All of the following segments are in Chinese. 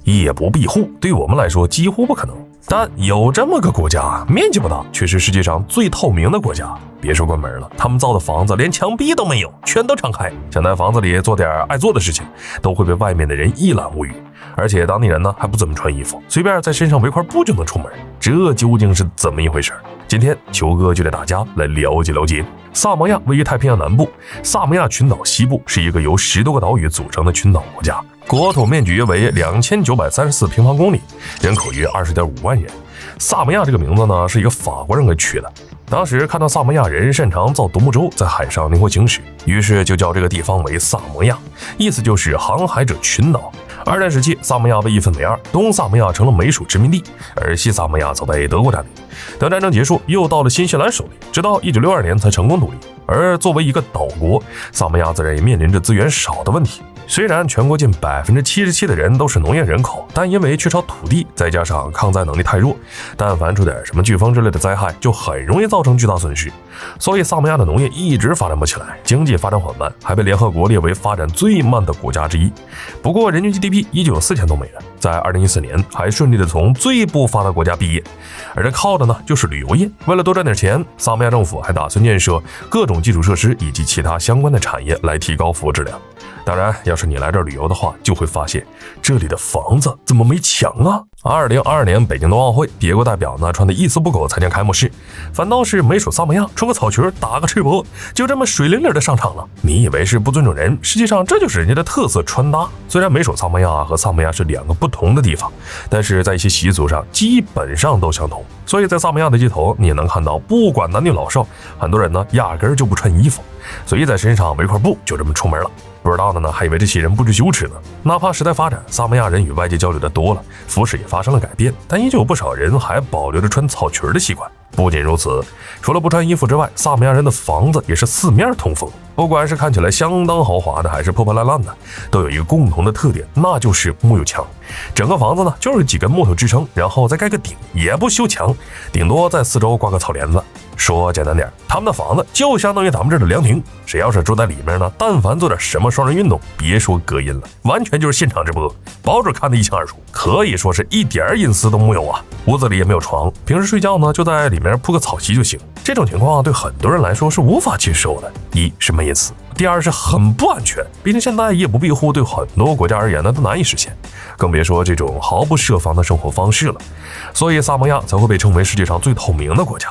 夜不闭户对我们来说几乎不可能。但有这么个国家，面积不大，却是世界上最透明的国家。别说关门了，他们造的房子连墙壁都没有，全都敞开。想在房子里做点爱做的事情，都会被外面的人一览无余。而且当地人呢还不怎么穿衣服，随便在身上围块布就能出门。这究竟是怎么一回事？今天球哥就带大家来了解了解。萨摩亚位于太平洋南部，萨摩亚群岛西部是一个由10多个岛屿组成的群岛国家，国土面积约为2934平方公里，人口约20.5万人。萨摩亚这个名字呢是一个法国人给取的，当时看到萨摩亚人擅长造独木舟在海上灵活行驶，于是就叫这个地方为萨摩亚，意思就是航海者群岛。二战时期，萨摩亚被一分为二，东萨摩亚成了美属殖民地，而西萨摩亚则被德国占领。等战争结束，又到了新西兰手里，直到1962年才成功独立。而作为一个岛国，萨摩亚自然也面临着资源少的问题。虽然全国近77%的人都是农业人口，但因为缺少土地，再加上抗灾能力太弱，但凡出点什么飓风之类的灾害，就很容易造成巨大损失。所以萨摩亚的农业一直发展不起来，经济发展缓慢，还被联合国列为发展最慢的国家之一。不过人均 GDP 依旧有4000多美元，在2014年还顺利的从最不发达国家毕业。而这靠的呢就是旅游业。为了多赚点钱，萨摩亚政府还打算建设各种基础设施以及其他相关的产业来提高服务质量。当然，要是你来这儿旅游的话，就会发现这里的房子怎么没墙啊？2022年北京冬奥会，别国代表呢穿的一丝不苟参加开幕式，反倒是美属萨摩亚穿个草裙打个赤膊，就这么水灵灵的上场了。你以为是不尊重人，实际上这就是人家的特色穿搭。虽然美属萨摩亚和萨摩亚是两个不同的地方，但是在一些习俗上基本上都相同。所以在萨摩亚的街头，你也能看到，不管男女老少，很多人呢压根儿就不穿衣服，随意在身上围块布就这么出门了。不知道的呢，还以为这些人不知羞耻呢。哪怕时代发展，萨摩亚人与外界交流的多了，服饰也发生了改变，但依旧有不少人还保留着穿草裙的习惯。不仅如此，除了不穿衣服之外，萨摩亚人的房子也是四面通风。不管是看起来相当豪华的，还是破破烂烂的，都有一个共同的特点，那就是木有墙。整个房子呢，就是几根木头支撑，然后再盖个顶，也不修墙，顶多在四周挂个草帘子。说简单点，他们的房子就相当于咱们这儿的凉亭。谁要是住在里面呢，但凡做点什么双人运动，别说隔音了，完全就是现场直播，保准看得一清二楚，可以说是一点隐私都没有啊。屋子里也没有床，平时睡觉呢就在里面铺个草席就行。这种情况对很多人来说是无法接受的，一是没隐私，第二是很不安全。毕竟现在夜不闭户对很多国家而言呢都难以实现，更别说这种毫不设防的生活方式了。所以萨摩亚才会被称为世界上最透明的国家。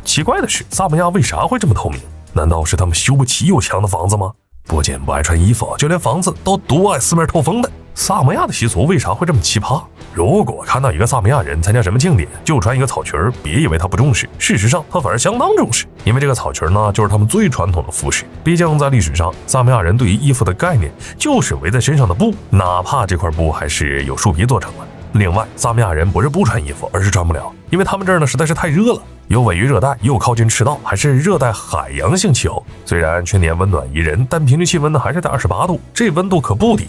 奇怪的是，萨摩亚为啥会这么透明？难道是他们修不起有墙的房子吗？不仅不爱穿衣服，就连房子都独爱四面透风的。萨摩亚的习俗为啥会这么奇葩？如果看到一个萨摩亚人参加什么庆典就穿一个草裙，别以为他不重视，事实上他反而相当重视，因为这个草裙呢就是他们最传统的服饰。毕竟在历史上，萨摩亚人对于衣服的概念就是围在身上的布，哪怕这块布还是有树皮做成的。另外，萨摩亚人不是不穿衣服，而是穿不了，因为他们这儿呢实在是太热了，又位于热带，又靠近赤道，还是热带海洋性气候。虽然全年温暖宜人，但平均气温呢还是在28度，这温度可不低。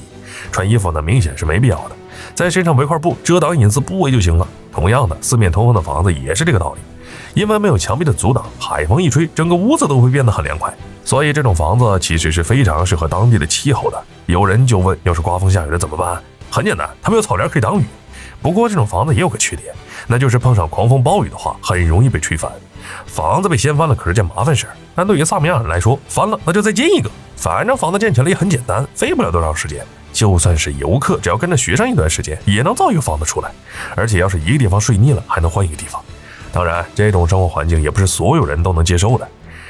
穿衣服呢明显是没必要的，在身上围块布遮挡隐私部位就行了。同样的，四面通风的房子也是这个道理，因为没有墙壁的阻挡，海风一吹，整个屋子都会变得很凉快。所以这种房子其实是非常适合当地的气候的。有人就问，要是刮风下雨了怎么办？很简单，他们有草帘可以挡雨。不过这种房子也有个缺点，那就是碰上狂风暴雨的话，很容易被吹翻。房子被掀翻了可是件麻烦事儿，但对于萨摩亚人来说，翻了那就再建一个，反正房子建起来也很简单，费不了多长时间。就算是游客，只要跟着学上一段时间，也能造一个房子出来。而且要是一个地方睡腻了，还能换一个地方。当然，这种生活环境也不是所有人都能接受的。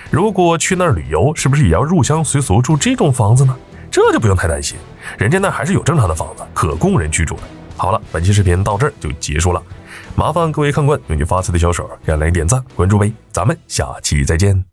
如果去那儿旅游，是不是也要入乡随俗住这种房子呢？这就不用太担心，人家那还是有正常的房子可供人居住的。好了，本期视频到这儿就结束了，麻烦各位看官用你发财的小手给来点赞关注呗，咱们下期再见。